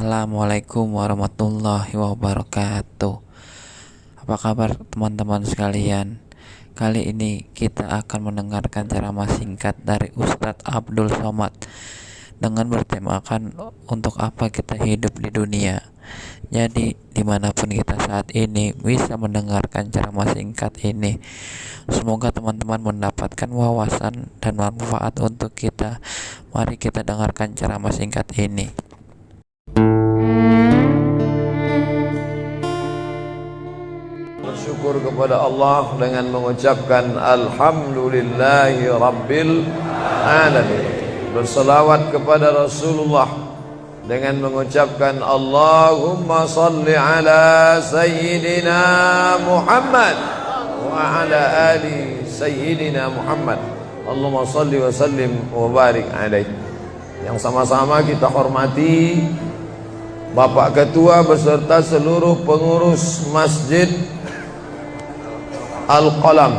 Assalamualaikum warahmatullahi wabarakatuh. Apa kabar teman-teman sekalian? Kali ini kita akan mendengarkan ceramah singkat dari Ustadz Abdul Somad dengan bertemakan untuk apa kita hidup di dunia. Jadi dimanapun kita saat ini bisa mendengarkan ceramah singkat ini. Semoga teman-teman mendapatkan wawasan dan manfaat untuk kita. Mari kita dengarkan ceramah singkat ini. Bersyukur kepada Allah dengan mengucapkan Alhamdulillahi Rabbil Alamin. Berselawat kepada Rasulullah dengan mengucapkan Allahumma salli ala Sayyidina Muhammad wa ala ali Sayyidina Muhammad. Allahumma salli wa sallim wa barik alaih. Yang sama-sama kita hormati Bapak Ketua beserta seluruh pengurus Masjid Al-Qalam,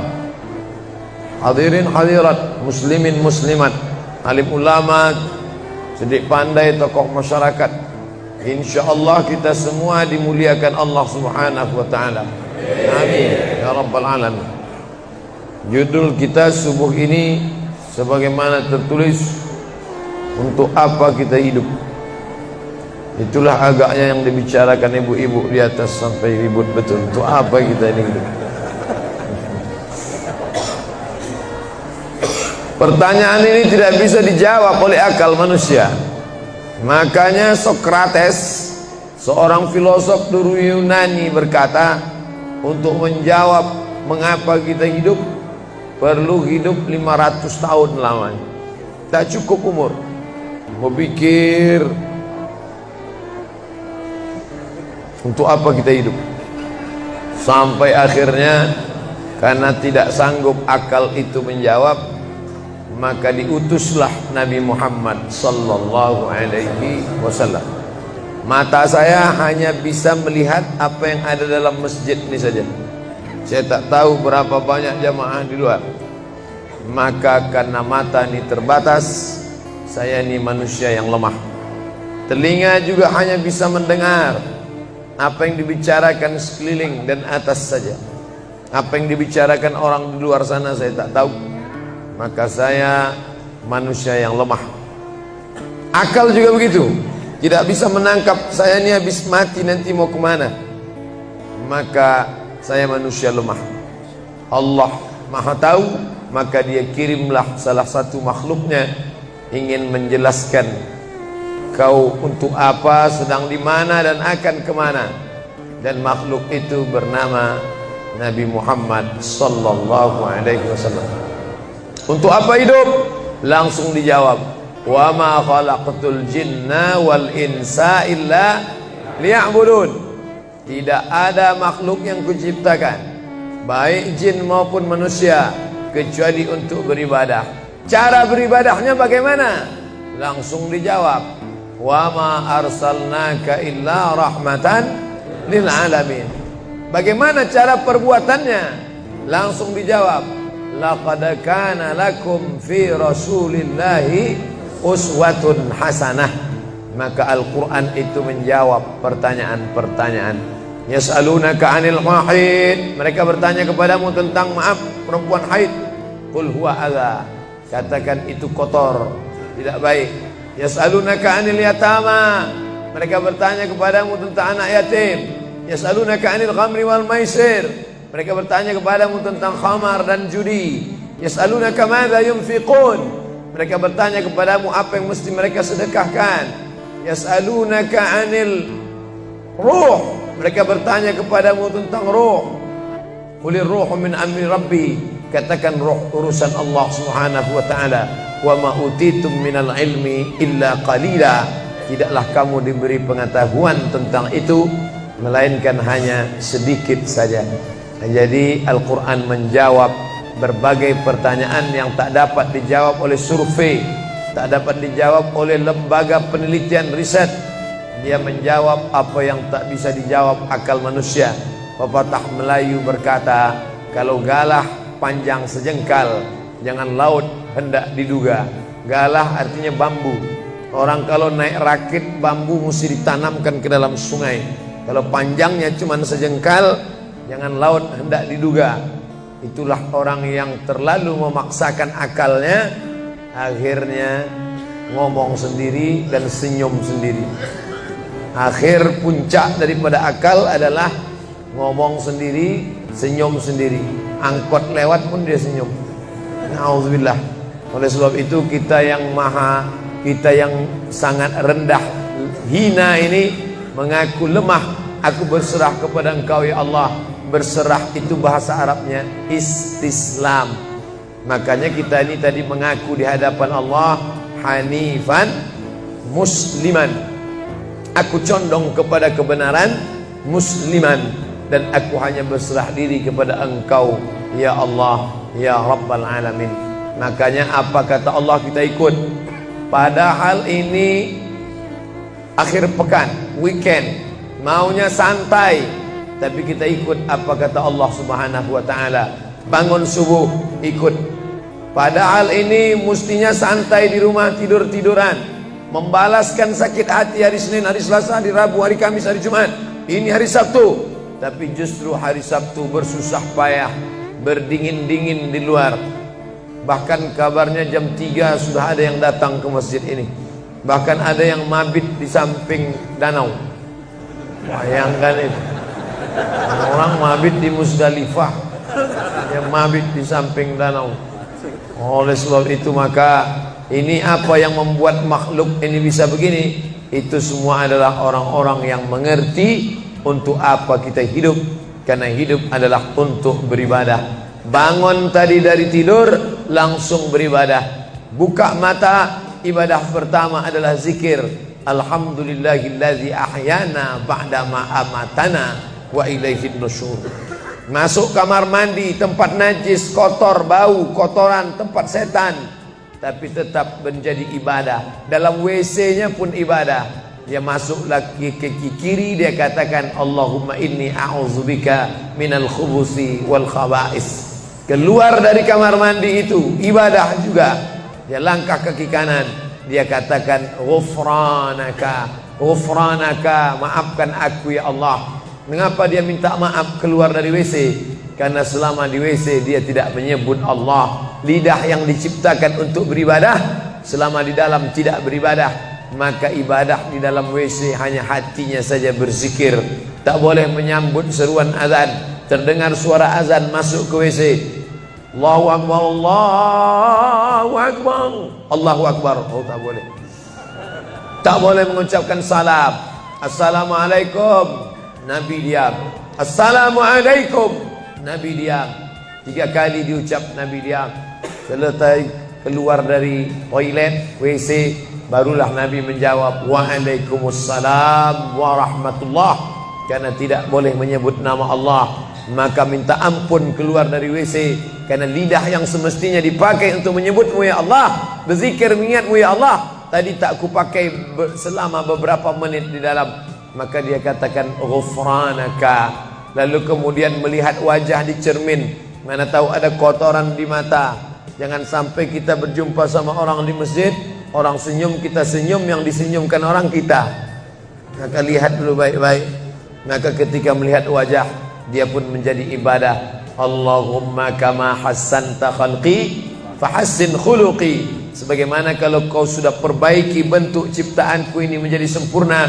hadirin hadirat, muslimin muslimat, alim ulama, sedik pandai, tokoh masyarakat. InsyaAllah kita semua dimuliakan Allah subhanahu wa ta'ala. Amin ya rabbal alamin. Judul kita subuh ini sebagaimana tertulis, untuk apa kita hidup. Itulah agaknya yang dibicarakan ibu-ibu di atas sampai ribut betul. Untuk apa kita ini hidup? Pertanyaan ini tidak bisa dijawab oleh akal manusia. Makanya Sokrates, seorang filosof dulu Yunani, berkata, untuk menjawab mengapa kita hidup, perlu hidup 500 tahun lamanya. Tak cukup umur. Mau pikir untuk apa kita hidup, sampai akhirnya karena tidak sanggup akal itu menjawab, maka diutuslah Nabi Muhammad sallallahu alaihi wasallam. Mata saya hanya bisa melihat apa yang ada dalam masjid ini saja. Saya tak tahu berapa banyak jamaah di luar. Maka karena mata ini terbatas, saya ini manusia yang lemah. Telinga juga hanya bisa mendengar apa yang dibicarakan sekeliling dan atas saja. Apa yang dibicarakan orang di luar sana saya tak tahu. Maka saya manusia yang lemah. Akal juga begitu, tidak bisa menangkap saya ini habis mati nanti mau kemana. Maka saya manusia lemah. Allah Maha tahu, maka dia kirimlah salah satu makhluknya ingin menjelaskan kau untuk apa, sedang di mana dan akan kemana. Dan makhluk itu bernama Nabi Muhammad sallallahu alaihi wasallam. Untuk apa hidup? Langsung dijawab, wa ma khalaqtul jinna wal insa illa liya'budun. Tidak ada makhluk yang kuciptakan, baik jin maupun manusia, kecuali untuk beribadah. Cara beribadahnya bagaimana? Langsung dijawab, wa ma arsalnaka illa rahmatan lil alamin. Bagaimana cara perbuatannya? Langsung dijawab, laqad kana lakum fi rasulillahi uswatun hasanah. Maka Al-Quran itu menjawab pertanyaan-pertanyaan. Yas'alunaka 'anil mahid, mereka bertanya kepadamu tentang perempuan haid. Qul huwa adza, katakan itu kotor, tidak baik. Yas'alunaka 'anil yatama, mereka bertanya kepadamu tentang anak yatim. Yas'alunaka 'anil khamri wal maisir, mereka bertanya kepadamu tentang khamar dan judi. Yas'alunaka madza yunfiqun, mereka bertanya kepadamu apa yang mesti mereka sedekahkan. Yas'alunaka 'anil ruh, mereka bertanya kepadamu tentang ruh. Qulir ruhu min amri rabbi, katakan ruh urusan Allah subhanahu wa ta'ala. Wa ma utitum minal ilmi illa qalila, tidaklah kamu diberi pengetahuan tentang itu melainkan hanya sedikit saja. Jadi Al-Quran menjawab berbagai pertanyaan yang tak dapat dijawab oleh survei, tak dapat dijawab oleh lembaga penelitian riset. Dia menjawab apa yang tak bisa dijawab akal manusia. Pepatah Melayu berkata, kalau galah panjang sejengkal, jangan laut hendak diduga. Galah artinya bambu, Orang kalau naik rakit bambu mesti ditanamkan ke dalam sungai. Kalau panjangnya cuma sejengkal, jangan laut hendak diduga. Itulah orang yang terlalu memaksakan akalnya, akhirnya ngomong sendiri dan senyum sendiri. Akhir puncak daripada akal adalah ngomong sendiri, senyum sendiri. Angkot lewat pun dia senyum. Nauzubillah. Oleh sebab itu kita yang sangat rendah, hina ini mengaku lemah. Aku berserah kepada Engkau ya Allah. Berserah itu bahasa Arabnya istislam. Makanya kita ini tadi mengaku di hadapan Allah hanifan musliman. Aku condong kepada kebenaran, musliman, dan aku hanya berserah diri kepada Engkau ya Allah ya Rabbal Alamin. Makanya apa kata Allah kita ikut. Padahal ini akhir pekan, weekend, maunya santai, tapi kita ikut apa kata Allah Subhanahu wa taala. Bangun subuh ikut. Padahal ini mestinya santai di rumah, tidur-tiduran, membalaskan sakit hati hari Senin, hari Selasa, hari Rabu, hari Kamis, hari Jumat. Ini hari Sabtu, tapi justru hari Sabtu bersusah payah, berdingin-dingin di luar. Bahkan kabarnya jam 3 sudah ada yang datang ke masjid ini. Bahkan ada yang mabit di samping danau. Bayangkan itu. Orang mabit di Musdalifah, yang mabit di samping danau. Oleh sebab itu maka ini apa yang membuat makhluk ini bisa begini? Itu semua adalah orang-orang yang mengerti untuk apa kita hidup. Karena hidup adalah untuk beribadah. Bangun tadi dari tidur langsung beribadah. Buka mata, ibadah pertama adalah zikir. Alhamdulillahillazi ahyana ba'dama amatana wa ilaihin nusyur. Masuk kamar mandi, tempat najis, kotor, bau, kotoran, tempat setan, tapi tetap menjadi ibadah. Dalam WC-nya pun ibadah. Dia masuk lagi ke kiri, dia katakan Allahumma inni a'udzubika minal khubusi wal khaba'is. Keluar dari kamar mandi itu ibadah juga. Dia langkah kaki kanan, dia katakan ghufranaka, ghufranaka, maafkan aku ya Allah. Mengapa dia minta maaf keluar dari WC? Karena selama di WC dia tidak menyebut Allah. Lidah yang diciptakan untuk beribadah, selama di dalam tidak beribadah, maka ibadah di dalam WC hanya hatinya saja berzikir. Tak boleh menyambut seruan azan. Terdengar suara azan masuk ke WC, Allahu Akbar, Allahu Akbar, Allahu Akbar. Oh, tak boleh. Tak boleh mengucapkan salam. Assalamualaikum, Nabi diam. Assalamualaikum, Nabi diam. 3 kali diucap, Nabi diam. Selesai keluar dari toilet, WC, barulah Nabi menjawab Waalaikumsalam warahmatullah. Karena tidak boleh menyebut nama Allah, maka minta ampun keluar dari WC. Karena lidah yang semestinya dipakai untuk menyebutmu ya Allah, berzikir mengingatmu ya Allah, tadi tak kupakai selama beberapa menit di dalam. Maka dia katakan ghufranaka. Lalu kemudian melihat wajah di cermin, mana tahu ada kotoran di mata. Jangan sampai kita berjumpa sama orang di masjid, orang senyum, kita senyum, yang disenyumkan orang kita. Maka lihat dulu baik-baik. Maka ketika melihat wajah, dia pun menjadi ibadah. Allahumma kama hassanta khalqi fahassin khuluqi. Sebagaimana kalau kau sudah perbaiki bentuk ciptaanku ini menjadi sempurna,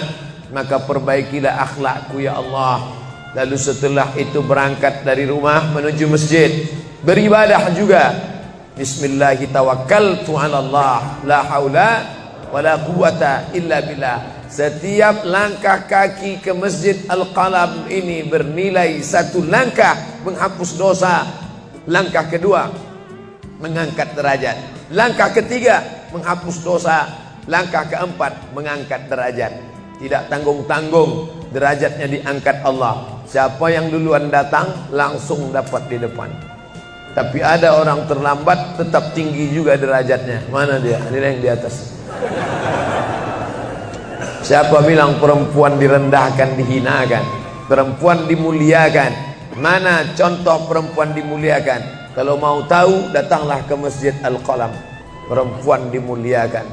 maka perbaikilah akhlakku ya Allah. Lalu setelah itu berangkat dari rumah menuju masjid, beribadah juga. Bismillahi tawakkaltu ala Allah, la haula wala quwata illa billah. Setiap langkah kaki ke Masjid Al-Qalam ini bernilai 1 langkah menghapus dosa. Langkah kedua mengangkat derajat. Langkah ketiga menghapus dosa. Langkah keempat mengangkat derajat. Tidak tanggung-tanggung, derajatnya diangkat Allah. Siapa yang duluan datang langsung dapat di depan. Tapi ada orang terlambat tetap tinggi juga derajatnya. Mana dia? Ini yang di atas. Siapa bilang perempuan direndahkan, dihinakan? Perempuan dimuliakan. Mana contoh perempuan dimuliakan? Kalau mau tahu, datanglah ke Masjid Al-Qalam. Perempuan dimuliakan.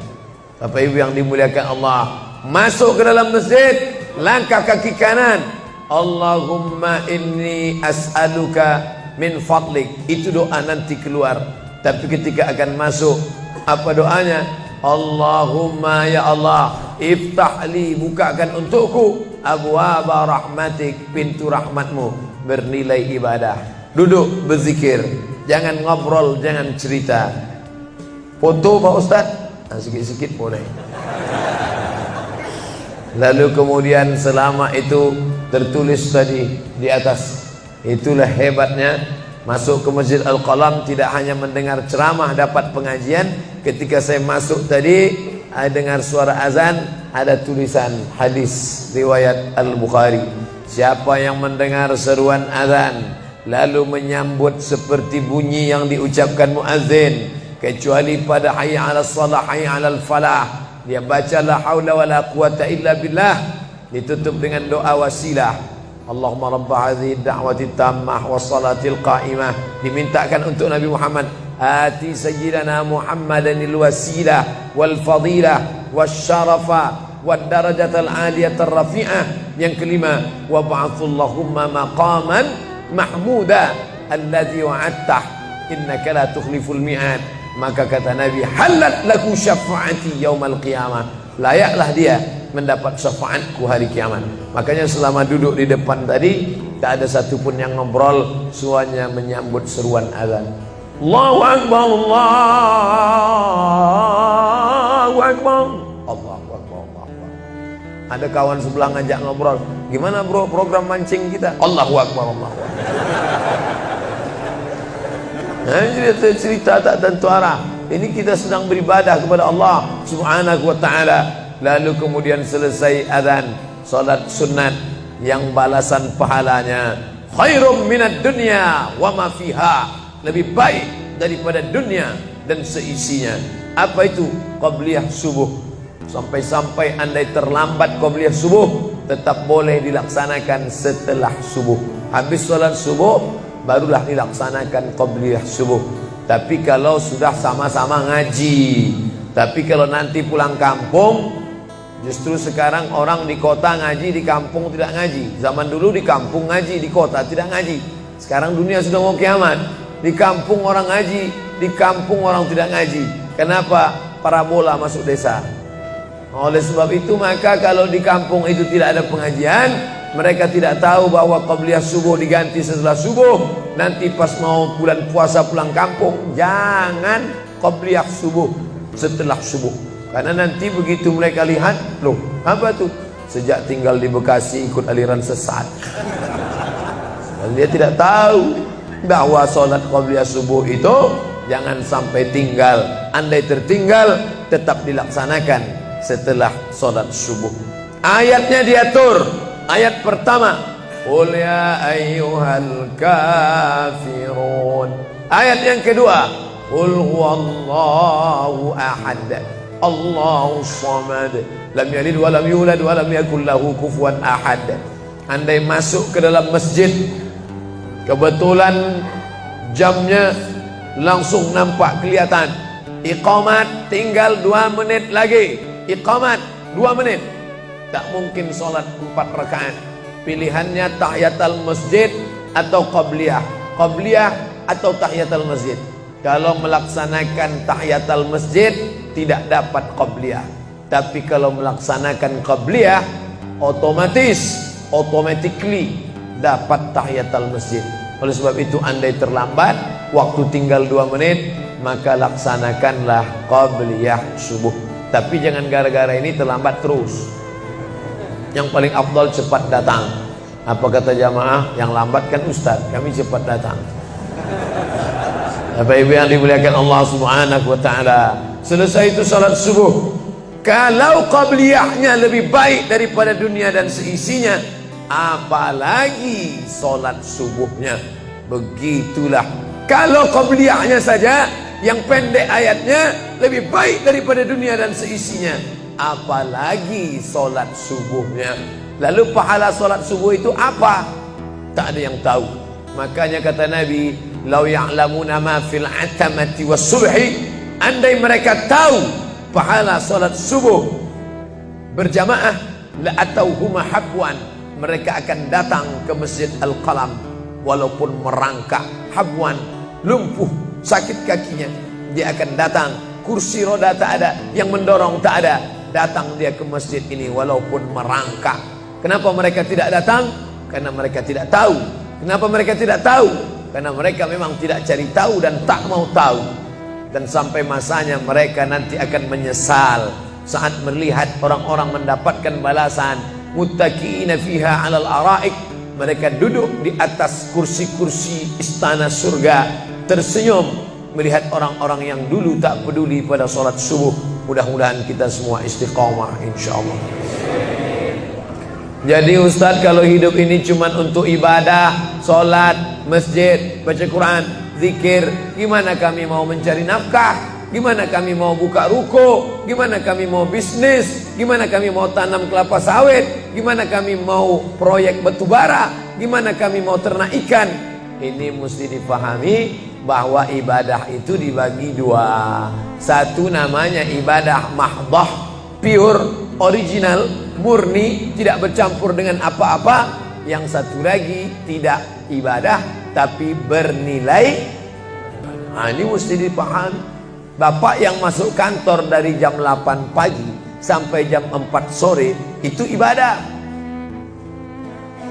Bapak Ibu yang dimuliakan Allah, masuk ke dalam masjid, langkah kaki kanan, Allahumma inni as'aluka min fadlik. Itu doa nanti keluar. Tapi ketika akan masuk, apa doanya? Allahumma ya Allah, iftahli, bukakan untukku abwaaba rahmatik, pintu rahmatmu bernilai ibadah. Duduk berzikir, jangan ngobrol, jangan cerita. Foto Pak Ustaz, sikit-sikit boleh. Lalu kemudian selama itu tertulis tadi di atas. Itulah hebatnya masuk ke Masjid Al-Qalam, tidak hanya mendengar ceramah, dapat pengajian. Ketika saya masuk tadi, dengar suara azan, ada tulisan hadis riwayat Al-Bukhari. Siapa yang mendengar seruan azan lalu menyambut seperti bunyi yang diucapkan muazzin, kecuali pada hayya 'alas shalah, hayya 'alal falah, dia baca la haula wala quwata illa billah, ditutup dengan doa wasilah. Allahumma rabb hadhihi da'wati tammah wassalatil qa'imah, dimintakan untuk Nabi Muhammad, ati sayyidana Muhammadanil wasilah wal fadilah wasyarafa wad darajatal aliyatar rafi'ah. Yang kelima, wa ba'athullahumma maqaman mahmuda alladhi wa'adtah innaka la tukhliful mi'ad. Maka kata Nabi, halat laku syafaati yaumal qiyamah, layaklah dia mendapat syafaatku hari kiamat. Makanya selama duduk di depan tadi, tak ada satupun yang ngobrol, semuanya menyambut seruan azan. Allahu Akbar, Allahu Akbar, Allahu Akbar, Allahu Akbar. Ada kawan sebelah ngajak ngobrol, gimana bro program mancing kita? Allahu Akbar, Allahu Akbar. Nah, cerita tak tentu arah. Ini kita sedang beribadah kepada Allah Subhanahu wa ta'ala. Lalu kemudian selesai azan, salat sunat yang balasan pahalanya khairum minad dunya wa ma fiha, lebih baik daripada dunia dan seisinya. Apa itu? Qabliyah subuh. Sampai-sampai andai terlambat qabliyah subuh, tetap boleh dilaksanakan setelah subuh. Habis salat subuh barulah dilaksanakan qabliyah subuh. Tapi kalau sudah sama-sama ngaji, tapi kalau nanti pulang kampung, justru sekarang orang di kota ngaji, di kampung tidak ngaji. Zaman dulu di kampung ngaji, di kota tidak ngaji. Sekarang dunia sudah mau kiamat. Di kampung orang ngaji, di kampung orang tidak ngaji. Kenapa? Parabola masuk desa. Oleh sebab itu maka kalau di kampung itu tidak ada pengajian, mereka tidak tahu bahwa qabliyah subuh diganti setelah subuh. Nanti pas mau bulan puasa pulang kampung, jangan qabliyah subuh setelah subuh. Karena nanti begitu mereka lihat, loh apa tuh? Sejak tinggal di Bekasi ikut aliran sesat. Dan dia tidak tahu bahwa sholat qabliyah subuh itu jangan sampai tinggal. Andai tertinggal, tetap dilaksanakan setelah sholat subuh. Ayatnya diatur. Ayat pertama, qul ya ayyuhal kafirun. Ayat yang kedua, qul huwallahu ahad, Allahu samad, lam yalid wa lam yulad wa lam yakul lahu kufuwan ahad. Andai masuk ke dalam masjid, kebetulan jamnya langsung nampak kelihatan, iqamat tinggal 2 menit lagi, iqamat 2 menit. Tak mungkin sholat 4 rakaat. Pilihannya tahiyatul masjid atau qabliyah, qabliyah atau tahiyatul masjid. Kalau melaksanakan tahiyatul masjid tidak dapat qabliyah. Tapi kalau melaksanakan qabliyah, automatically dapat tahiyatul masjid. Oleh sebab itu andai terlambat, waktu tinggal 2 menit, maka laksanakanlah qabliyah subuh. Tapi jangan gara-gara ini terlambat terus. Yang paling afdal cepat datang. Apa kata jamaah? Yang lambat kan ustaz, kami cepat datang. Bapak Ibu yang dimuliakan Allah Subhanahu wa ta'ala, selesai itu salat subuh. Kalau qabliyahnya lebih baik daripada dunia dan seisinya, apalagi salat subuhnya. Begitulah. Kalau qabliyahnya saja yang pendek ayatnya lebih baik daripada dunia dan seisinya, apalagi solat subuhnya. Lalu pahala solat subuh itu apa? Tak ada yang tahu. Makanya kata Nabi, lau ya'lamuna ma fil atamati was subhi, andai mereka tahu pahala salat subuh berjamaah, la atauhuma habwan, mereka akan datang ke Masjid Al-Qalam walaupun merangkak, habwan, lumpuh, sakit kakinya, dia akan datang, kursi roda tak ada, yang mendorong tak ada, datang dia ke masjid ini walaupun merangkak. Kenapa mereka tidak datang? Karena mereka tidak tahu. Kenapa mereka tidak tahu? Karena mereka memang tidak cari tahu dan tak mau tahu. Dan sampai masanya mereka nanti akan menyesal saat melihat orang-orang mendapatkan balasan. Muttaqiina fiha 'alal araik, mereka duduk di atas kursi-kursi istana surga, tersenyum melihat orang-orang yang dulu tak peduli pada salat subuh. Mudah-mudahan kita semua istiqamah insyaallah. Jadi Ustadz, kalau hidup ini cuma untuk ibadah, salat, masjid, baca Quran, zikir, gimana kami mau mencari nafkah? Gimana kami mau buka ruko? Gimana kami mau bisnis? Gimana kami mau tanam kelapa sawit? Gimana kami mau proyek batubara? Gimana kami mau ternak ikan? Ini mesti dipahami bahwa ibadah itu dibagi dua. Satu namanya ibadah mahdoh, pure, original, murni, tidak bercampur dengan apa-apa. Yang satu lagi tidak ibadah tapi bernilai. Nah, ini mesti dipahami. Bapak yang masuk kantor dari jam 8 pagi sampai jam 4 sore itu ibadah.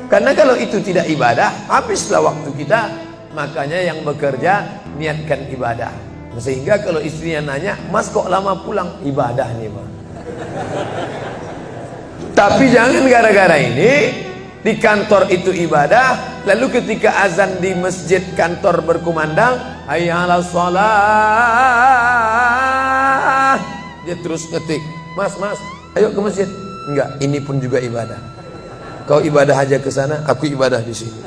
Karena kalau itu tidak ibadah, habislah waktu kita. Makanya yang bekerja niatkan ibadah. Sehingga kalau istrinya nanya, "Mas kok lama pulang?" Ibadah nih, Mas. Tapi jangan gara-gara ini di kantor itu ibadah, lalu ketika azan di masjid kantor berkumandang, hayya 'alas shalah, dia terus ngetik, "Mas, ayo ke masjid." Enggak, ini pun juga ibadah. Kau ibadah aja ke sana, aku ibadah di sini.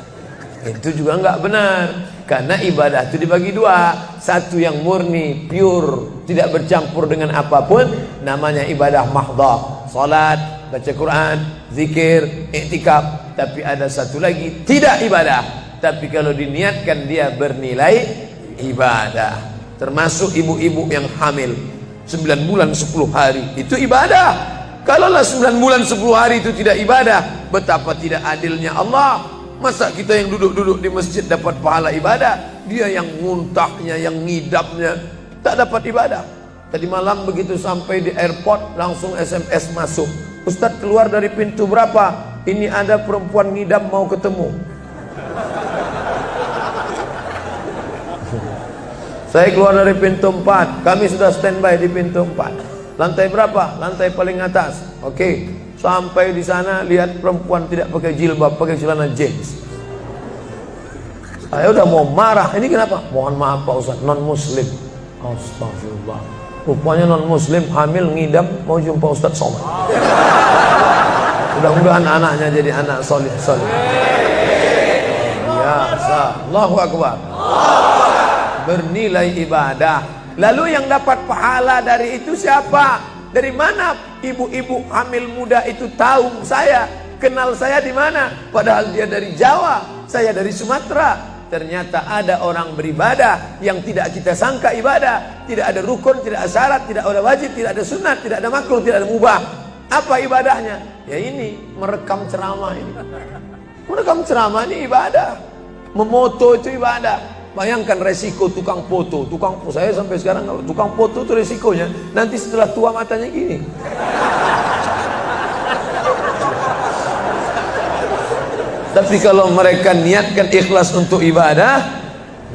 Itu juga enggak benar. Karena ibadah itu dibagi dua. Satu yang murni, pure, tidak bercampur dengan apapun, namanya ibadah mahdhah, salat, baca Quran, zikir, iktikaf. Tapi ada satu lagi tidak ibadah, tapi kalau diniatkan dia bernilai ibadah. Termasuk ibu-ibu yang hamil 9 bulan 10 hari, itu ibadah. Kalaulah 9 bulan 10 hari itu tidak ibadah, betapa tidak adilnya Allah. Masa kita yang duduk-duduk di masjid dapat pahala ibadah, dia yang muntahnya, yang ngidapnya tak dapat ibadah. Tadi malam begitu sampai di airport langsung SMS masuk, "Ustadz, keluar dari pintu berapa? Ini ada perempuan ngidam mau ketemu." Saya keluar dari pintu 4, kami sudah standby di pintu 4. Lantai berapa? Lantai paling atas. Oke. Sampai di sana lihat perempuan tidak pakai jilbab, pakai celana jeans. Saya udah mau marah. Ini kenapa? "Mohon maaf Pak Ustadz, non muslim." Astagfirullah. Rupanya non muslim hamil ngidam mau jumpa Ustadz Somad. Mudah-mudahan anaknya jadi anak soleh. Ya, Allahu Akbar. Bernilai ibadah. Lalu yang dapat pahala dari itu siapa? Dari mana ibu-ibu hamil muda itu tahu saya? Kenal saya di mana? Padahal dia dari Jawa, saya dari Sumatera. Ternyata ada orang beribadah yang tidak kita sangka ibadah. Tidak ada rukun, tidak ada syarat, tidak ada wajib, tidak ada sunat, tidak ada makruh, tidak ada mubah. Apa ibadahnya? Ya ini, merekam ceramah ini. Merekam ceramah ini ibadah. Memoto itu ibadah. Bayangkan resiko tukang foto. Saya sampai sekarang tukang foto itu resikonya nanti setelah tua matanya gini. Tapi kalau mereka niatkan ikhlas untuk ibadah,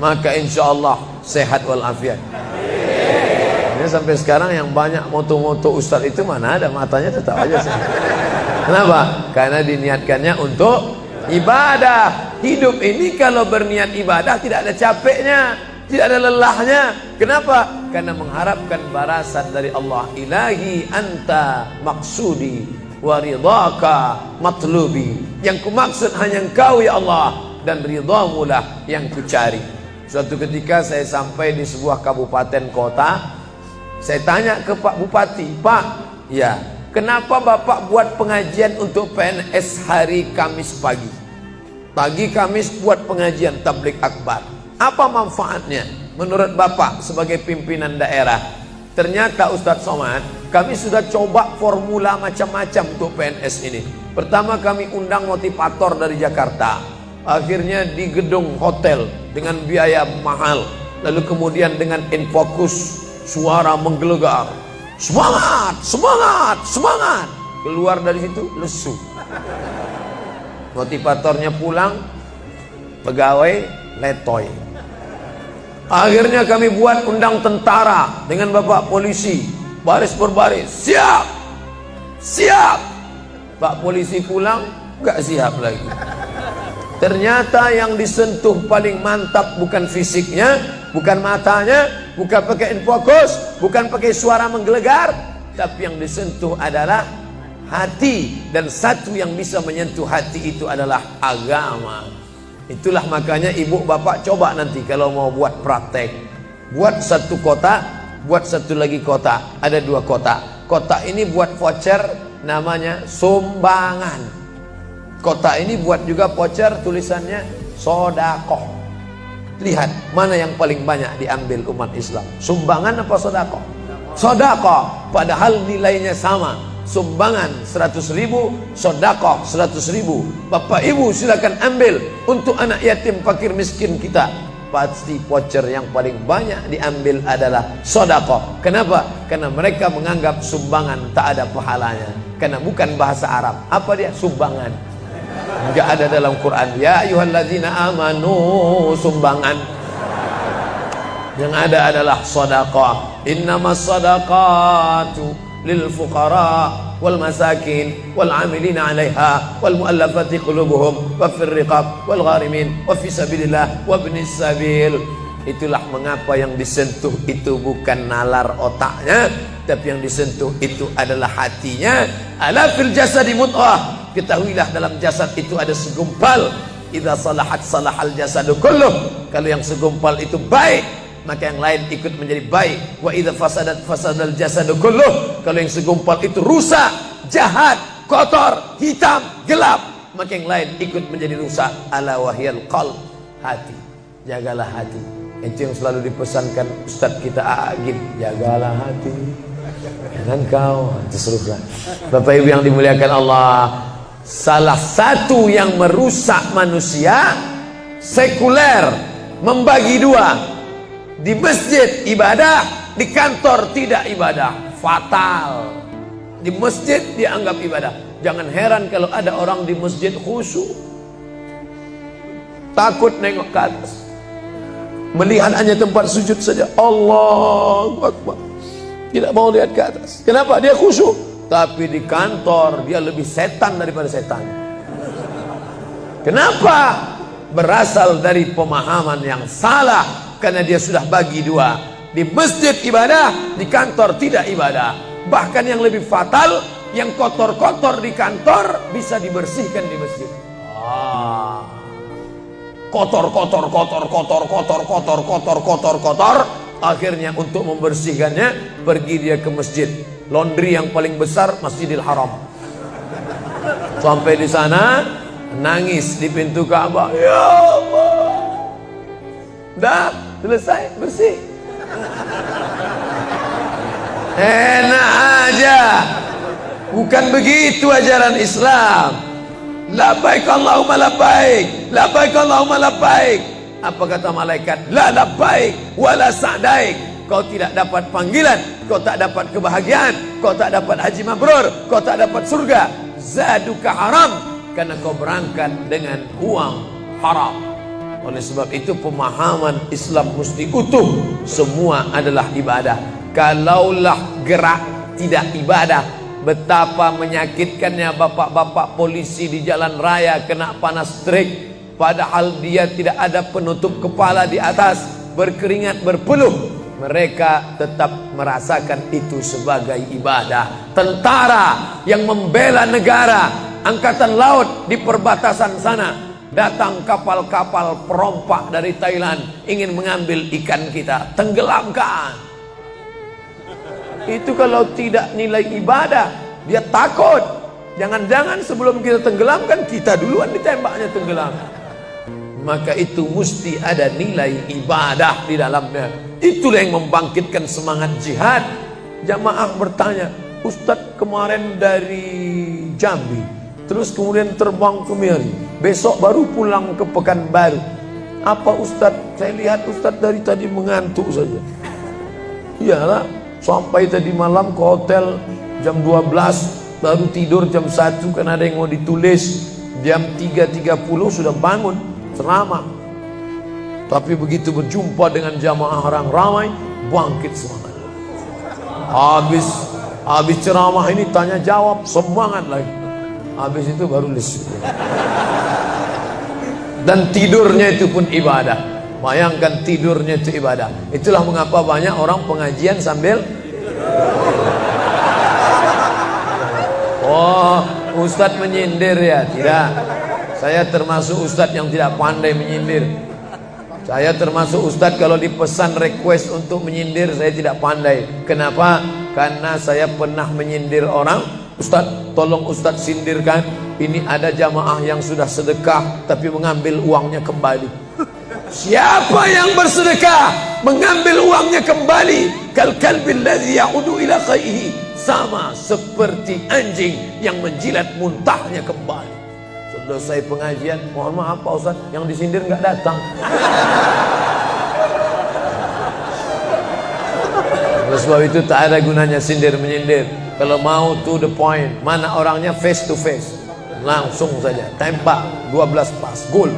maka insya Allah sehat walafiat. Ini sampai sekarang yang banyak moto-moto ustadz itu mana ada matanya tetap aja sehat. Kenapa? Karena diniatkannya untuk ibadah. Hidup ini kalau berniat ibadah tidak ada capeknya, tidak ada lelahnya. Kenapa? Karena mengharapkan balasan dari Allah. Ilahi anta maksudi wa ridhaka matlubi. Yang kumaksud hanya Engkau ya Allah, dan ridhamu lah yang kucari. Suatu ketika saya sampai di sebuah kabupaten kota, saya tanya ke Pak Bupati, "Pak, ya, kenapa Bapak buat pengajian untuk PNS hari Kamis pagi? Pagi Kamis buat pengajian tabligh akbar. Apa manfaatnya menurut Bapak sebagai pimpinan daerah?" Ternyata Ustadz Somad, kami sudah coba formula macam-macam untuk PNS ini. Pertama kami undang motivator dari Jakarta, akhirnya di gedung hotel dengan biaya mahal. Lalu kemudian dengan infocus, suara menggelegar, semangat, semangat, semangat. Keluar dari situ lesu. Motivatornya pulang, pegawai letoy. Akhirnya kami buat undang tentara dengan bapak polisi, baris berbaris, siap, siap. Pak polisi pulang, gak siap lagi. Ternyata yang disentuh paling mantap bukan fisiknya, bukan matanya, bukan pakai infocus, bukan pakai suara menggelegar, tapi yang disentuh adalah hati. Dan satu yang bisa menyentuh hati itu adalah agama. Itulah makanya ibu bapak coba nanti kalau mau buat praktek, buat satu kotak, buat satu lagi kotak, ada dua kotak. Kotak ini buat voucher namanya sumbangan. Kotak ini buat juga voucher tulisannya sodakoh. Lihat mana yang paling banyak diambil umat Islam, sumbangan apa sodakoh? Sodakoh, padahal nilainya sama. Sumbangan 100.000, sodakoh 100.000. Bapak ibu silakan ambil untuk anak yatim fakir miskin kita. Pasti voucher yang paling banyak diambil adalah sodakoh. Kenapa? Karena mereka menganggap sumbangan tak ada pahalanya, karena bukan bahasa Arab. Apa dia? Sumbangan. Enggak ada dalam Quran. Ya ayyuhalladzina amanu, sumbangan. Yang ada adalah sodakoh. Innamas sadaqatu lil fuqara wal masakin wal amilina 'alaiha wal muallafati qulubuhum wa fir riqab wal gharimin wa fi sabilillah wa ibnis sabil. Itulah mengapa yang disentuh itu bukan nalar otaknya, tapi yang disentuh itu adalah hatinya. Ala fil jasadi mudghah, ketahuilah dalam jasad itu ada segumpal. Idza salahat salahal jasadu kulluh, kalau yang segumpal itu baik maka yang lain ikut menjadi baik. Wa idza fasadat fasadal jasadu kulluh, kalau yang segumpal itu rusak, jahat, kotor, hitam, gelap, maka yang lain ikut menjadi rusak. Ala wahyal qalb, hati. Jagalah hati. Itu yang selalu dipesankan Ustadz kita Agib, jagalah hati. Jangan kau terserah. Bapak Ibu yang dimuliakan Allah, salah satu yang merusak manusia sekuler, membagi dua. Di masjid ibadah, di kantor tidak ibadah, fatal. Di masjid dianggap ibadah. Jangan heran kalau ada orang di masjid khusyuk, takut nengok ke atas, melihat hanya tempat sujud saja. Allahu Akbar, tidak mau lihat ke atas. Kenapa? Dia khusyuk. Tapi di kantor dia lebih setan daripada setan. Kenapa? Berasal dari pemahaman yang salah. Karena dia sudah bagi dua. Di masjid ibadah, di kantor tidak ibadah. Bahkan yang lebih fatal, yang kotor-kotor di kantor bisa dibersihkan di masjid. Kotor. Akhirnya untuk membersihkannya, pergi dia ke masjid. Laundry yang paling besar Masjidil Haram. Sampai di sana, nangis di pintu Ka'bah. Ya Allah, dah selesai, bersih. Enak aja. Bukan begitu ajaran Islam. Labbaik Allahumma labbaik, labbaik Allahumma labbaik. Apa kata malaikat? La labbaik wala sa'daik. Kau tidak dapat panggilan, kau tak dapat kebahagiaan, kau tak dapat haji mabrur, kau tak dapat surga. Zaduka haram, karena kau berangkat dengan uang haram. Oleh sebab itu pemahaman Islam mesti utuh. Semua adalah ibadah. Kalaulah gerak tidak ibadah, betapa menyakitkannya bapak-bapak polisi di jalan raya kena panas terik, padahal dia tidak ada penutup kepala di atas, berkeringat berpeluh. Mereka tetap merasakan itu sebagai ibadah. Tentara yang membela negara, angkatan laut di perbatasan sana, datang kapal-kapal perompak dari Thailand ingin mengambil ikan kita, tenggelamkan. Itu kalau tidak nilai ibadah, dia takut. Jangan-jangan sebelum kita tenggelamkan, kita duluan ditembaknya tenggelam. Maka itu mesti ada nilai ibadah di dalamnya. Itulah yang membangkitkan semangat jihad. Jamaah bertanya, Ustadz kemarin dari Jambi, terus kemudian terbang ke Miri, besok baru pulang ke Pekanbaru. Apa Ustadz? Saya lihat Ustadz dari tadi mengantuk saja. Iyalah, sampai tadi malam ke hotel jam 12, baru tidur jam 1 karena ada yang mau ditulis. Jam 3.30 sudah bangun ceramah. Tapi begitu berjumpa dengan jamaah orang ramai, bangkit semangat. Habis ceramah ini tanya jawab, semangat lagi. Habis itu baru lesu. Dan tidurnya itu pun ibadah. Bayangkan tidurnya itu ibadah. Itulah mengapa banyak orang pengajian sambil oh, Ustadz menyindir ya? Tidak. Saya termasuk Ustadz yang tidak pandai menyindir. Saya termasuk Ustadz kalau dipesan request untuk menyindir, saya tidak pandai. Kenapa? Karena saya pernah menyindir orang. Ustadz, tolong Ustadz sindirkan. Ini ada jamaah yang sudah sedekah tapi mengambil uangnya kembali. Siapa yang bersedekah mengambil uangnya kembali? Kal kalbil ladzi ya'udu ila qaihi, sama seperti anjing yang menjilat muntahnya kembali. Selesai pengajian, mohon maaf Pak Ustaz, yang disindir nggak datang. Oleh sebab itu tak ada gunanya sindir menyindir. Kalau mau to the point, mana orangnya face to face, langsung saja tembak 12 pas, gol.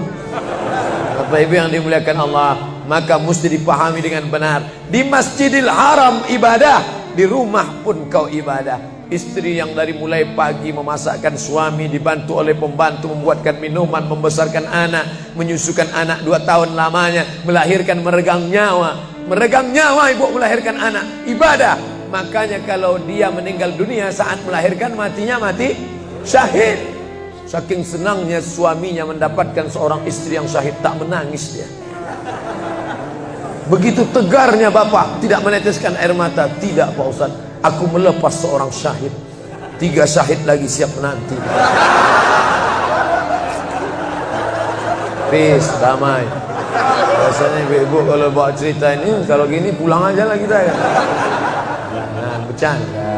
Bapak Ibu yang dimuliakan Allah, maka mesti dipahami dengan benar. Di Masjidil Haram ibadah, di rumah pun kau ibadah. Istri yang dari mulai pagi memasakkan suami, dibantu oleh pembantu membuatkan minuman, membesarkan anak, menyusukan anak 2 tahun lamanya, melahirkan, meregang nyawa ibu melahirkan anak, ibadah. Makanya kalau dia meninggal dunia saat melahirkan, matinya mati syahid. Saking senangnya suaminya mendapatkan seorang istri yang syahid, tak menangis dia. Begitu tegarnya bapak, tidak meneteskan air mata. Tidak Pak Ustaz, aku melepas seorang syahid, 3 syahid lagi siap menanti. Peace, damai. Biasanya ibu-ibu kalau bawa cerita ini, kalau gini pulang aja lah kita ya. Jangan bercanda.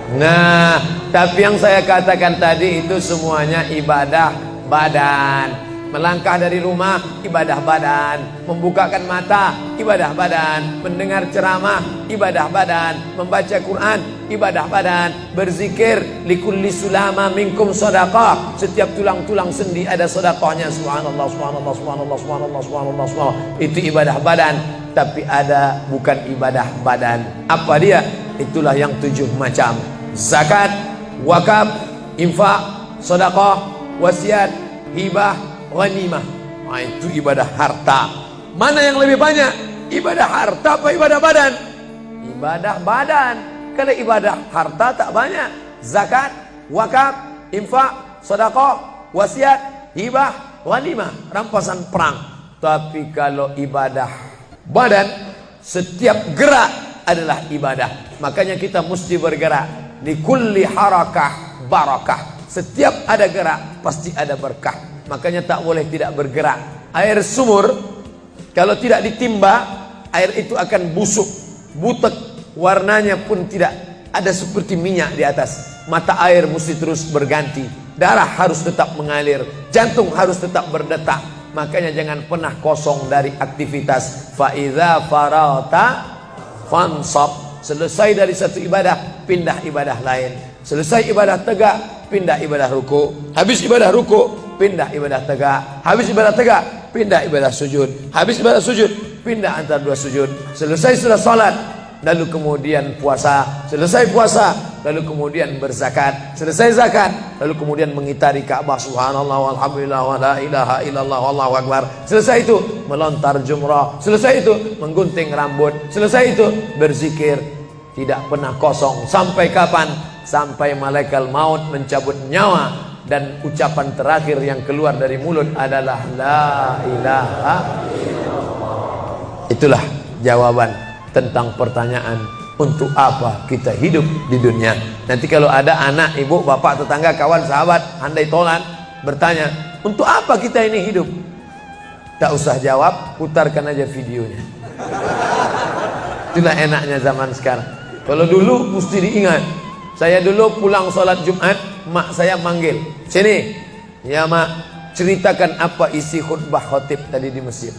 Nah, tapi yang saya katakan tadi itu semuanya ibadah badan. Melangkah dari rumah, ibadah badan. Membukakan mata, ibadah badan. Mendengar ceramah, ibadah badan. Membaca Quran, ibadah badan. Berzikir, likulli sulama minkum sadaqah. Setiap tulang-tulang sendi ada sedekahnya. Subhanallah, subhanallah, subhanallah, subhanallah, subhanallah, subhanallah. Itu ibadah badan. Tapi ada bukan ibadah badan. Apa dia? Itulah yang 7 macam. Zakat, wakaf, infak, sedekah, wasiat, hibah, ghanimah. Nah, itu ibadah harta. Mana yang lebih banyak? Ibadah harta apa ibadah badan? Ibadah badan. Kalau ibadah harta tak banyak. Zakat, wakaf, infak, sedekah, wasiat, hibah, ghanimah, rampasan perang. Tapi kalau ibadah badan, setiap gerak adalah ibadah. Makanya kita mesti bergerak. Di kulli harakah barakah. Setiap ada gerak pasti ada berkah. Makanya tak boleh tidak bergerak. Air sumur kalau tidak ditimba, air itu akan busuk, butek, warnanya pun tidak ada seperti minyak di atas. Mata air mesti terus berganti. Darah harus tetap mengalir, jantung harus tetap berdetak. Makanya jangan pernah kosong dari aktivitas. Fa iza farata fansab. Selesai dari satu ibadah, pindah ibadah lain. Selesai ibadah tegak, pindah ibadah ruku. Habis ibadah ruku, pindah ibadah tegak. Habis ibadah tegak, pindah ibadah sujud. Habis ibadah sujud, pindah antara 2 sujud. Selesai sudah salat, lalu kemudian puasa. Selesai puasa, lalu kemudian berzakat. Selesai zakat, lalu kemudian mengitari Ka'bah. Subhanallah walhamdulillah wa la ilaha illallah wallahu akbar. Selesai itu melontar jumrah. Selesai itu menggunting rambut. Selesai itu berzikir. Tidak pernah kosong. Sampai kapan? Sampai malaikat maut mencabut nyawa dan ucapan terakhir yang keluar dari mulut adalah la ilaha illallah. Itulah jawaban tentang pertanyaan untuk apa kita hidup di dunia. Nanti kalau ada anak, ibu, bapak, tetangga, kawan, sahabat, handai tolan bertanya, untuk apa kita ini hidup? Tak usah jawab, putarkan aja videonya. Itulah enaknya zaman sekarang. Kalau dulu mesti diingat. Saya dulu pulang sholat Jumat, mak saya manggil, sini, ya mak, ceritakan apa isi khutbah khotib tadi di masjid.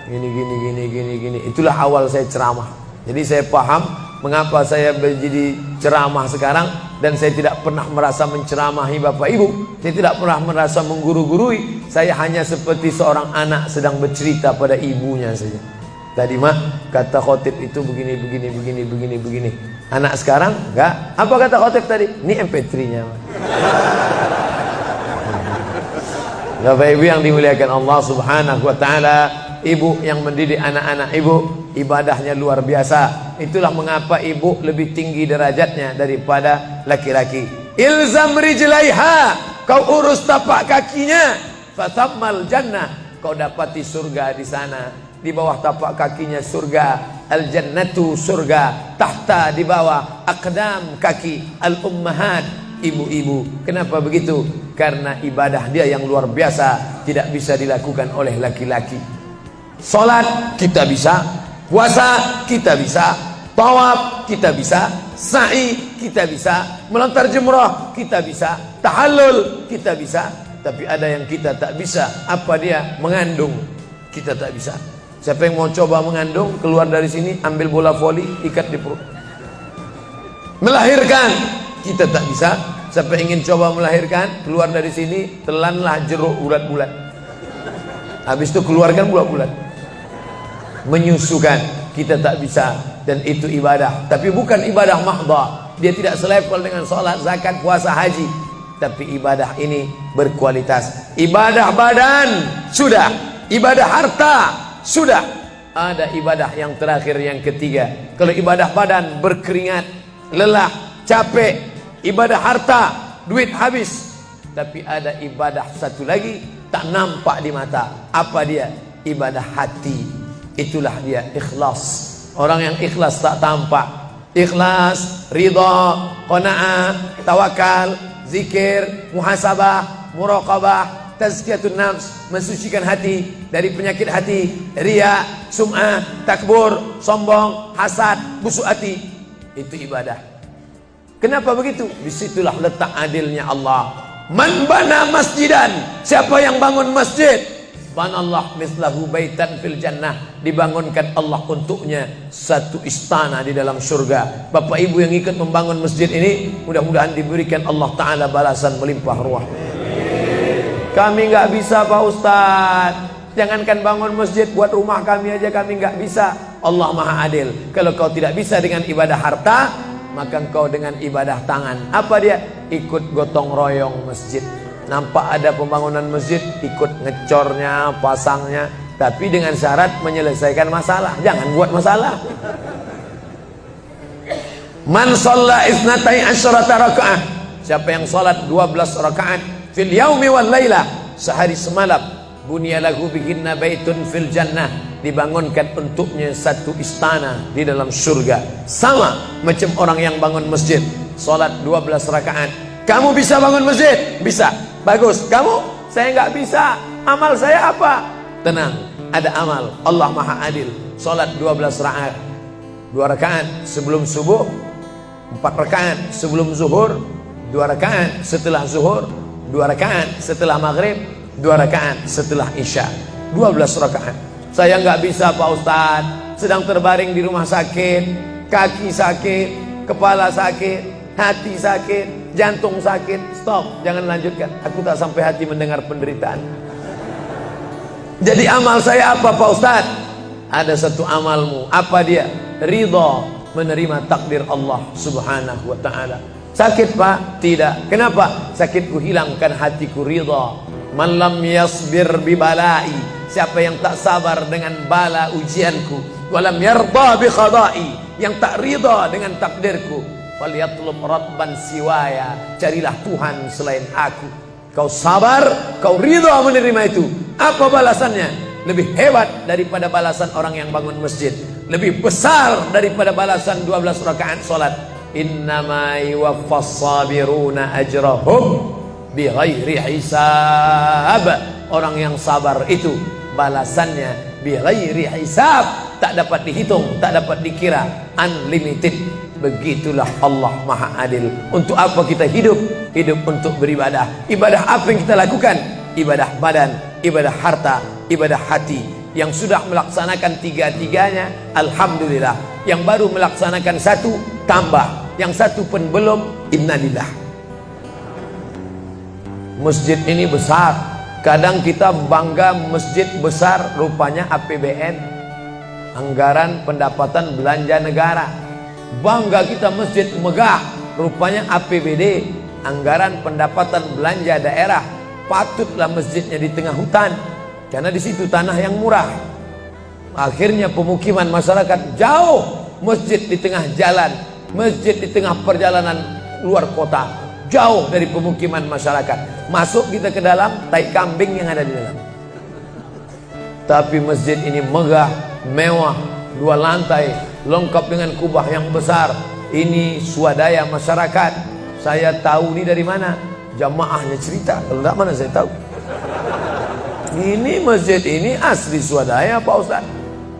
Gini. Itulah awal saya ceramah. Jadi saya paham mengapa saya menjadi ceramah sekarang, dan saya tidak pernah merasa menceramahi bapak ibu. Saya tidak pernah merasa mengguru-gurui. Saya hanya seperti seorang anak sedang bercerita pada ibunya saja. Tadi mak, kata khotib itu begini. Anak sekarang enggak. Apa kata khotib tadi? Ini MP3-nya mak. Bapak ibu yang dimuliakan Allah subhanahu wa ta'ala, ibu yang mendidik anak-anak ibu, ibadahnya luar biasa. Itulah mengapa ibu lebih tinggi derajatnya daripada laki-laki. Ilzam rijlaiha, kau urus tapak kakinya, fatammal jannah, kau dapati surga di sana. Di bawah tapak kakinya surga, al jannatu surga, tahta di bawah aqdam kaki al ummahat, ibu-ibu. Kenapa begitu? Karena ibadah dia yang luar biasa, tidak bisa dilakukan oleh laki-laki. Salat kita bisa, puasa kita bisa, tawaf kita bisa, sa'i kita bisa, melontar jumrah kita bisa, tahallul kita bisa. Tapi ada yang kita tak bisa. Apa dia? Mengandung. Kita tak bisa. Siapa yang mau coba mengandung, keluar dari sini, ambil bola voli, ikat di perut. Melahirkan, kita tak bisa. Siapa yang ingin coba melahirkan, keluar dari sini, telanlah jeruk bulat-bulat. Habis itu keluarkan bulat-bulat. Menyusukan, kita tak bisa. Dan itu ibadah, tapi bukan ibadah mahdhah. Dia tidak selevel dengan sholat, zakat, puasa, haji. Tapi ibadah ini berkualitas. Ibadah badan, sudah. Ibadah harta, sudah. Ada ibadah yang terakhir, yang ketiga. Kalau ibadah badan berkeringat, lelah, capek. Ibadah harta, duit habis. Tapi ada ibadah satu lagi, tak nampak di mata. Apa dia? Ibadah hati. Itulah dia ikhlas. Orang yang ikhlas tak tampak. Ikhlas, ridha, qanaah, tawakal, zikir, muhasabah, muraqabah, tazkiyatun nafs, mensucikan hati dari penyakit hati, riya, sum'ah, takbur, sombong, hasad, busuk hati. Itu ibadah. Kenapa begitu? Disitulah letak adilnya Allah. Man bana masjidan, siapa yang bangun masjid, banallah mislahu baitan fil jannah, dibangunkan Allah untuknya satu istana di dalam surga. Bapak ibu yang ikut membangun masjid ini, mudah-mudahan diberikan Allah Ta'ala balasan melimpah ruah. Kami nggak bisa Pak Ustadz, jangankan bangun masjid, buat rumah kami aja kami nggak bisa. Allah Maha Adil. Kalau kau tidak bisa dengan ibadah harta, maka engkau dengan ibadah tangan. Apa dia? Ikut gotong royong masjid. Nampak ada pembangunan masjid, ikut ngecornya, pasangnya, tapi dengan syarat menyelesaikan masalah. Jangan buat masalah. Man shalla isnatai asyrata rakaat, siapa yang salat 12 rakaat fil yaumi wal laila, sehari semalam, bunyalahu bihinna baitun fil jannah, dibangunkan untuknya satu istana di dalam surga. Sama macam orang yang bangun masjid, salat 12 rakaat. Kamu bisa bangun masjid? Bisa. Bagus. Kamu? Saya nggak bisa. Amal saya apa? Tenang, ada amal. Allah Maha Adil. Salat 12 rakaat. 2 rakaat sebelum subuh, 4 rakaat sebelum zuhur, 2 rakaat setelah zuhur, 2 rakaat setelah maghrib, 2 rakaat setelah isya. 12 rakaat. Saya nggak bisa Pak Ustadz, sedang terbaring di rumah sakit, kaki sakit, kepala sakit, hati sakit, jantung sakit. Stop, jangan lanjutkan. Aku tak sampai hati mendengar penderitaan. Jadi amal saya apa Pak Ustadz? Ada satu amalmu. Apa dia? Ridha, menerima takdir Allah Subhanahu wa ta'ala. Sakit Pak? Tidak. Kenapa? Sakitku hilangkan hatiku ridha. Man lam yasbir bi balai, siapa yang tak sabar dengan bala ujianku, walam yarda bi qada'i, yang tak ridha dengan takdirku, falyatlub rabban siwaya, carilah Tuhan selain aku. Kau sabar, kau ridha menerima itu. Apa balasannya? Lebih hebat daripada balasan orang yang bangun masjid, lebih besar daripada balasan 12 rakaat salat. Innama yuwaffas sabiruna ajrahum bighairi hisab. Orang yang sabar itu balasannya bighairi hisab, tak dapat dihitung, tak dapat dikira, unlimited. Begitulah Allah Maha Adil. Untuk apa kita hidup? Hidup untuk beribadah. Ibadah apa yang kita lakukan? Ibadah badan, ibadah harta, ibadah hati. Yang sudah melaksanakan tiga-tiganya, alhamdulillah. Yang baru melaksanakan satu, tambah. Yang satu pun belum, innalillah. Masjid ini besar. Kadang kita bangga masjid besar, rupanya APBN, anggaran pendapatan belanja negara. Bangga kita masjid megah, rupanya APBD, anggaran pendapatan belanja daerah. Patutlah masjidnya di tengah hutan, karena di situ tanah yang murah. Akhirnya pemukiman masyarakat jauh, masjid di tengah jalan, masjid di tengah perjalanan luar kota, jauh dari pemukiman masyarakat. Masuk kita ke dalam, tai kambing yang ada di dalam. Tapi masjid ini megah, mewah, 2 lantai, lengkap dengan kubah yang besar. Ini swadaya masyarakat. Saya tahu ini dari mana? Jamaahnya cerita. Kalau tidak, mana saya tahu. Ini masjid ini asli swadaya Pak Ustaz.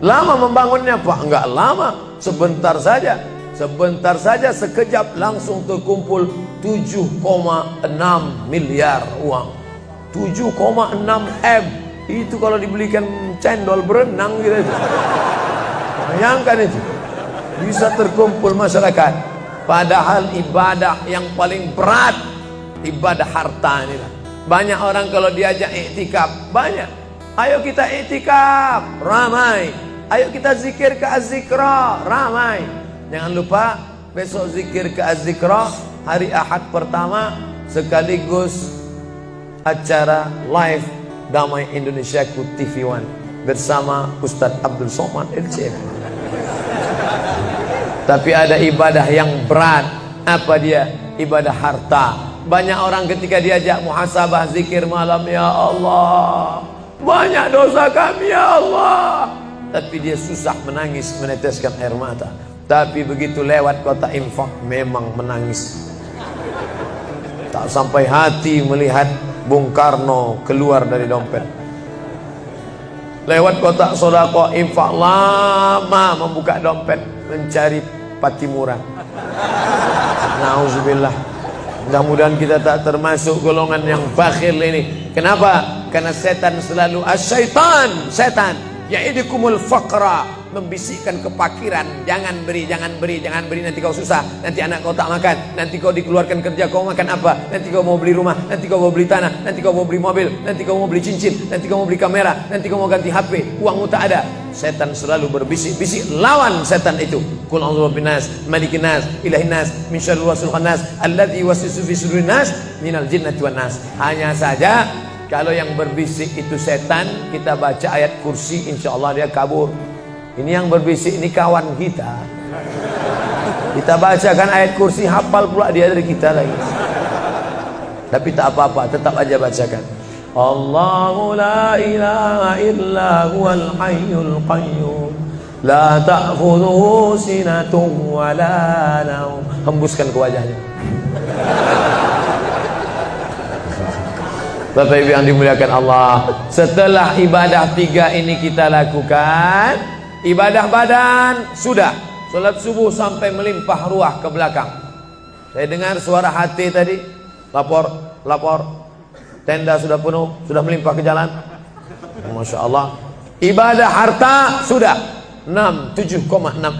Lama membangunnya Pak? Enggak lama, sebentar saja. Sebentar saja, sekejap langsung terkumpul 7,6 miliar uang. 7,6 M. Itu kalau dibelikan cendol berenang gitu. Bayangkan itu. Bisa terkumpul masyarakat. Padahal ibadah yang paling berat, ibadah harta ini. Banyak orang kalau diajak iktikaf, banyak. Ayo kita iktikaf, ramai. Ayo kita zikir ke Az-Zikra, ramai. Jangan lupa besok zikir ke Az-Zikra hari Ahad pertama, sekaligus acara live Damai Indonesiaku TV One bersama Ustadz Abdul Somad LCM. Tapi ada ibadah yang berat. Apa dia? Ibadah harta. Banyak orang ketika diajak muhasabah zikir malam, ya Allah, banyak dosa kami ya Allah, tapi dia susah menangis, meneteskan air mata. Tapi begitu lewat kota infak, memang menangis. Tak sampai hati melihat Bung Karno keluar dari dompet. Lewat kotak sodako infak, lama membuka dompet mencari patimuran. Nauzubillah. Mudah-mudahan kita tak termasuk golongan yang bakhil ini. Kenapa? Karena setan selalu asyaitan, setan ya'idukumul faqra, membisikkan kepakiran. Jangan beri, jangan beri, jangan beri, nanti kau susah, nanti anak kau tak makan, nanti kau dikeluarkan kerja, kau makan apa, nanti kau mau beli rumah, nanti kau mau beli tanah, nanti kau mau beli mobil, nanti kau mau beli cincin, nanti kau mau beli kamera, nanti kau mau ganti HP, uangmu tak ada. Setan selalu berbisik-bisik. Lawan setan itu. Qul a'udzu birabbinas, malikin nas, ilahin nas, min syarril waswasil khannas, alladzi yuwaswisu fi sudurin nas, minal jinnati wan nas. Hanya saja kalau yang berbisik itu setan, kita baca ayat kursi, insya Allah dia kabur. Ini yang berbisik ini kawan kita. Kita bacakan ayat kursi, hafal pula dia dari kita lagi. Tapi tak apa-apa, tetap aja bacakan. Allahu la ilaha illa huwal hayyul qayyum, la ta'khudhuhu sinatun wa la naum. Hembuskan ke wajahnya. Bapak Ibu yang dimuliakan Allah, setelah ibadah 3 ini kita lakukan, ibadah badan sudah, sholat subuh sampai melimpah ruah ke belakang. Saya dengar suara hati tadi, lapor, tenda sudah penuh, sudah melimpah ke jalan. Masya Allah. Ibadah harta sudah 7,6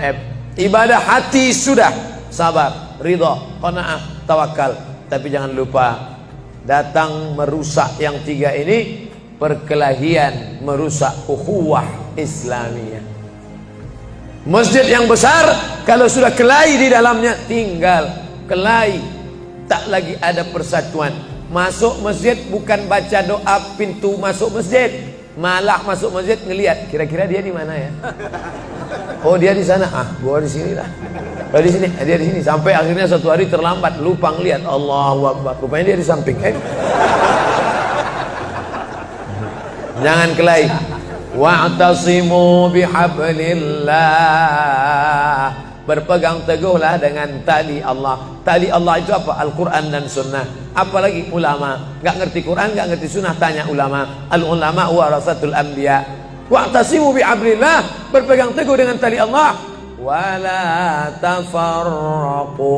M. Ibadah hati sudah, sabar, ridha, qanaah, tawakal. Tapi jangan lupa, datang merusak yang 3 ini, perkelahian, merusak ukhuwah Islamiyah. Masjid yang besar, kalau sudah kelahi di dalamnya, tinggal kelahi, tak lagi ada persatuan. Masuk masjid bukan baca doa pintu masuk masjid, malah masuk masjid ngelihat kira-kira dia di mana ya. Oh dia di sana, gua di sini lah. Oh di sini, dia di sini. Sampai akhirnya suatu hari terlambat, lupa ngelihat. Allahu Akbar, rupanya dia di samping. Jangan kelahi. Wa'tasimu bihablillah, berpegang teguhlah dengan tali Allah. Tali Allah itu apa? Al-Quran dan Sunnah. Apalagi ulama, nggak ngerti Quran, nggak ngerti Sunnah, tanya ulama. Al-ulama warasatul anbiya. Wa'tasimu bi'hablillah, berpegang teguh dengan tali Allah. Wala tafarraqu,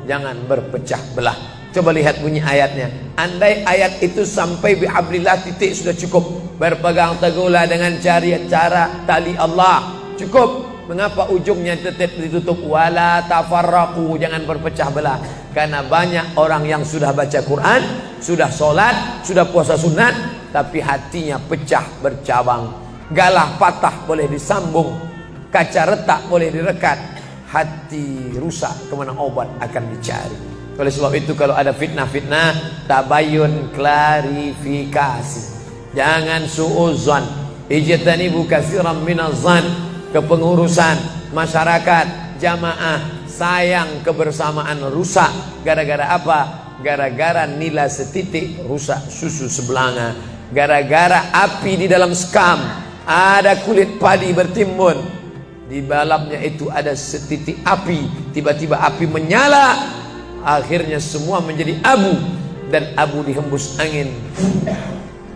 jangan berpecah belah. Coba lihat bunyi ayatnya. Andai ayat itu sampai bi'hablillah titik sudah cukup. Berpegang teguhlah dengan cara tali Allah, cukup. Mengapa ujungnya tetap ditutup wala tafarraqu, jangan berpecah belah? Karena banyak orang yang sudah baca Quran, sudah sholat, sudah puasa sunat, tapi hatinya pecah bercabang. Galah patah boleh disambung, kaca retak boleh direkat, hati rusak kemana obat akan dicari. Oleh sebab itu kalau ada fitnah-fitnah, tabayun, klarifikasi. Jangan su'uzan, ijtanibu katsiran minaz-zan. Kepengurusan masyarakat, jamaah, sayang kebersamaan rusak. Gara-gara apa? Gara-gara nila setitik rusak susu sebelanga. Gara-gara api di dalam sekam, ada kulit padi bertimbun, di dalamnya itu ada setitik api, tiba-tiba api menyala, akhirnya semua menjadi abu, dan abu dihembus angin,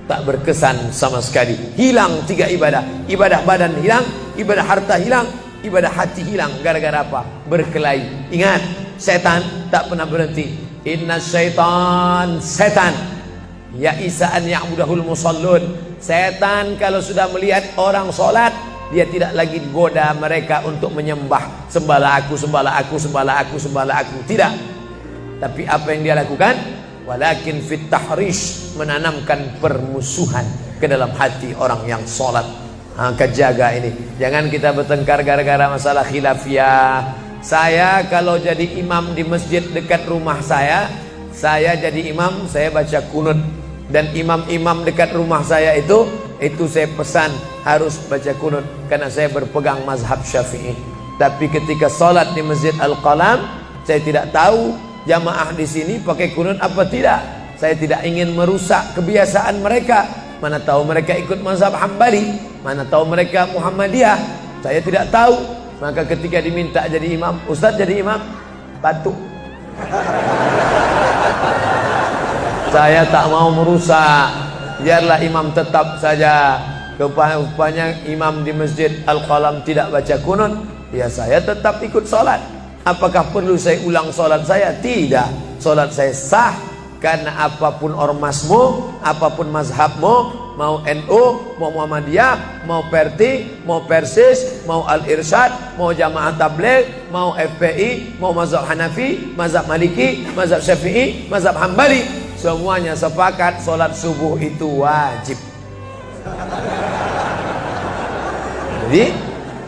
tak berkesan sama sekali. Hilang 3 ibadah. Ibadah badan hilang, ibadah harta hilang, ibadah hati hilang. Gara-gara apa? Berkelahi. Ingat, setan tak pernah berhenti. Inna syaitan, setan ya isa'an ya'budahul musallun. Setan kalau sudah melihat orang sholat, dia tidak lagi goda mereka untuk menyembah, sembahlah aku, sembahlah aku, sembahlah aku, sembahlah aku. Tidak. Tapi apa yang dia lakukan? Walakin fit tahrish, menanamkan permusuhan ke dalam hati orang yang sholat. Maka jaga ini, jangan kita bertengkar gara-gara masalah khilafiyah. Saya kalau jadi imam di masjid dekat rumah saya jadi imam, saya baca kunut. Dan imam-imam dekat rumah saya itu saya pesan harus baca kunut, karena saya berpegang mazhab Syafi'i. Tapi ketika sholat di Masjid Al-Qalam, saya tidak tahu jamaah di sini pakai kunut apa tidak. Saya tidak ingin merusak kebiasaan mereka. Mana tahu mereka ikut mazhab Hambali, mana tahu mereka Muhammadiyah, saya tidak tahu. Maka ketika diminta jadi imam, Ustaz jadi imam, batuk. Saya tak mau merusak, biarlah imam tetap saja. Rupanya imam di Masjid Al-Qalam tidak baca kunut, ya saya tetap ikut sholat. Apakah perlu saya ulang sholat saya? Tidak. Sholat saya sah, karena apapun ormasmu, apapun mazhabmu, mau NU, mau Muhammadiyah, mau Perti, mau Persis, mau Al-Irsyad, mau Jamaah Tabligh, mau FPI, mau mazhab Hanafi, mazhab Maliki, mazhab Syafi'i, mazhab Hambali, semuanya sepakat sholat subuh itu wajib. Jadi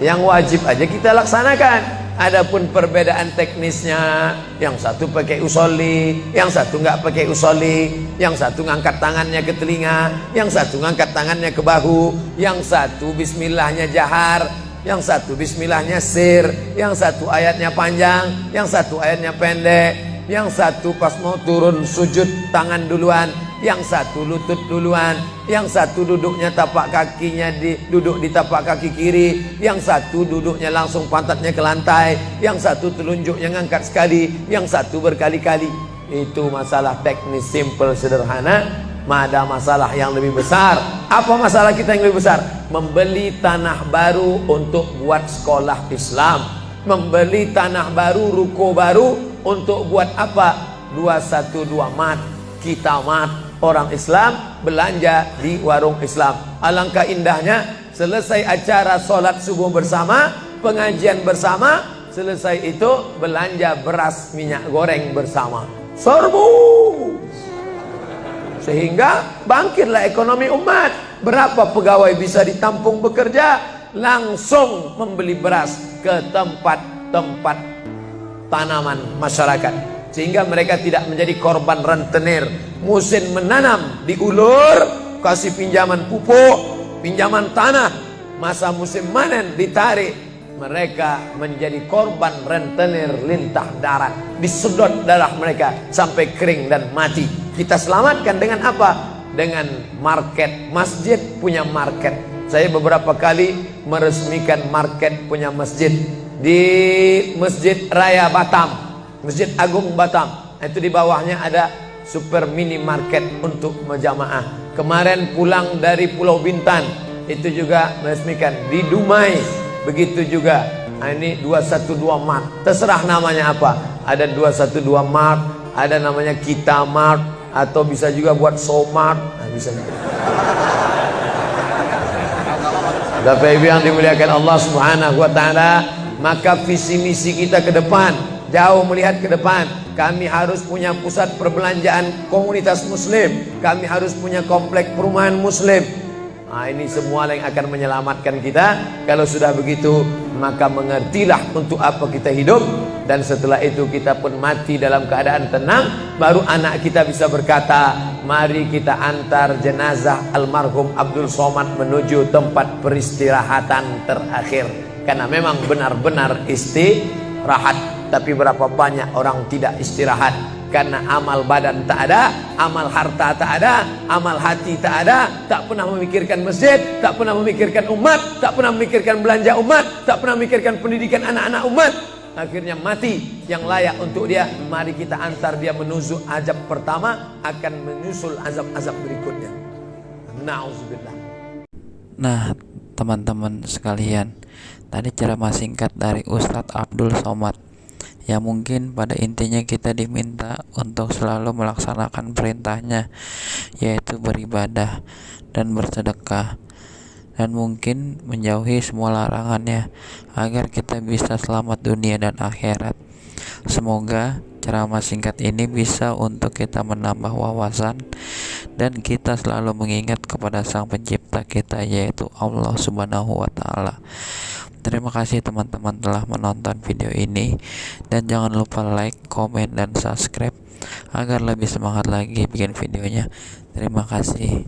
yang wajib aja kita laksanakan. Adapun perbedaan teknisnya, yang satu pakai usolli, yang satu nggak pakai usolli, yang satu ngangkat tangannya ke telinga, yang satu ngangkat tangannya ke bahu, yang satu bismillahnya jahar, yang satu bismillahnya sir, yang satu ayatnya panjang, yang satu ayatnya pendek, yang satu pas mau turun sujud tangan duluan, yang satu lutut duluan, yang satu duduknya tapak kakinya duduk di tapak kaki kiri, yang satu duduknya langsung pantatnya ke lantai, yang satu telunjuknya ngangkat sekali, yang satu berkali-kali. Itu masalah teknis simple sederhana. Ada masalah yang lebih besar. Apa masalah kita yang lebih besar? Membeli tanah baru untuk buat sekolah Islam, membeli tanah baru, ruko baru untuk buat apa? 212 mat, kita mat. Orang Islam belanja di warung Islam. Alangkah indahnya, selesai acara sholat subuh bersama, pengajian bersama, selesai itu belanja beras minyak goreng bersama. Serbu. Sehingga bangkitlah ekonomi umat. Berapa pegawai bisa ditampung bekerja? Langsung membeli beras ke tempat-tempat tanaman masyarakat, sehingga mereka tidak menjadi korban rentenir. Musim menanam diulur, kasih pinjaman pupuk, pinjaman tanah. Masa musim manen ditarik, mereka menjadi korban rentenir lintah darat. Disedot darah mereka sampai kering dan mati. Kita selamatkan dengan apa? Dengan market. Masjid punya market. Saya beberapa kali meresmikan market punya masjid di Masjid Raya Batam, Masjid Agung Batam. Itu di bawahnya ada super mini market untuk jamaah. Kemarin pulang dari Pulau Bintan, itu juga meresmikan di Dumai. Begitu juga ini 212 Mart, terserah namanya apa. Ada 212 Mart, ada namanya Kita Mart, atau bisa juga buat Somart. Nah, bisa juga. Bapak Ibu yang dimuliakan Allah Subhanahu wa taala, maka visi misi kita ke depan, jauh melihat ke depan. Kami harus punya pusat perbelanjaan komunitas muslim, kami harus punya komplek perumahan muslim. Nah, ini semua yang akan menyelamatkan kita. Kalau sudah begitu, maka mengertilah untuk apa kita hidup. Dan setelah itu kita pun mati dalam keadaan tenang. Baru anak kita bisa berkata, mari kita antar jenazah almarhum Abdul Somad menuju tempat peristirahatan terakhir. Karena memang benar-benar istirahat. Tapi berapa banyak orang tidak istirahat karena amal badan tak ada, amal harta tak ada, amal hati tak ada, tak pernah memikirkan masjid, tak pernah memikirkan umat, tak pernah memikirkan belanja umat, tak pernah memikirkan pendidikan anak-anak umat. Akhirnya mati yang layak untuk dia. Mari kita antar dia menuju azab pertama, akan menyusul azab-azab berikutnya. Na'udzubillah. Nah, teman-teman sekalian, tadi ceramah singkat dari Ustadz Abdul Somad. Ya, mungkin pada intinya kita diminta untuk selalu melaksanakan perintahnya, yaitu beribadah dan bersedekah, dan mungkin menjauhi semua larangannya agar kita bisa selamat dunia dan akhirat. Semoga ceramah singkat ini bisa untuk kita menambah wawasan dan kita selalu mengingat kepada Sang Pencipta kita, yaitu Allah Subhanahu wa taala. Terima kasih teman-teman telah menonton video ini, dan jangan lupa like, komen, dan subscribe agar lebih semangat lagi bikin videonya. Terima kasih.